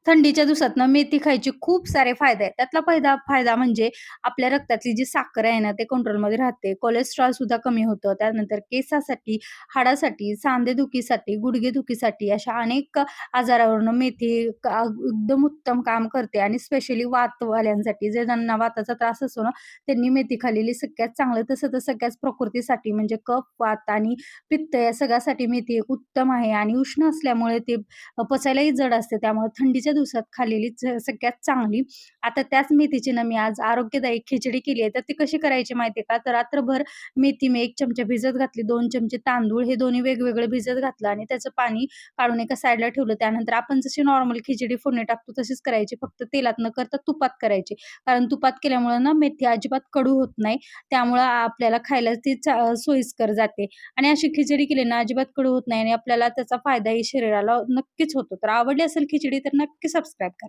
थंडीच्या दिवसात ना मेथी खायचे खूप सारे फायदे आहेत. त्यातला पहिला फायदा म्हणजे आपल्या रक्तातली जी साखर आहे ना, ते कंट्रोलमध्ये राहते. कोलेस्ट्रॉल सुद्धा कमी होतं. त्यानंतर केसासाठी, हाडासाठी, सांधेदुखीसाठी, गुडघेदुखीसाठी अशा अनेक आजारावरनं मेथी एकदम उत्तम काम करते आणि स्पेशली वातवाल्यांसाठी जे ज्यांना वाताचा त्रास असतो ना, त्यांनी मेथी खाल्लेली सगळ्यात चांगलं. तसं तर सगळ्याच प्रकृतीसाठी म्हणजे कफ, वात आणि पित्त या सगळ्यासाठी मेथी एक उत्तम आहे आणि उष्ण असल्यामुळे ते पचायलाही जड असते. त्यामुळे थंडीच्या दिवसात खाल्लेली सगळ्यात चांगली. आता त्याच मेथीची ना मी आज आरोग्यदायी खिचडी केली आहे. तर ती कशी करायची माहिती आहे का? तर रात्रभर मेथी मी 1 चमचा भिजत घातली, 2 चमचे तांदूळ हे दोन्ही वेगवेगळे भिजत घातलं आणि त्याचं पाणी काढून एका साईडला ठेवलं. त्यानंतर आपण जशी नॉर्मल खिचडी फोडणी टाकतो तशीच करायची. फक्त तेलात न करता तुपात करायची. कारण तुपात केल्यामुळं ना मेथी अजिबात कडू होत नाही. त्यामुळं आपल्याला खायला ती सोयीस्कर जाते. आणि अशी खिचडी केली ना अजिबात कडू होत नाही आणि आपल्याला त्याचा फायदाही शरीराला नक्कीच होतो. तर आवडली असेल खिचडी तर नक्की सबस्क्राईब करा.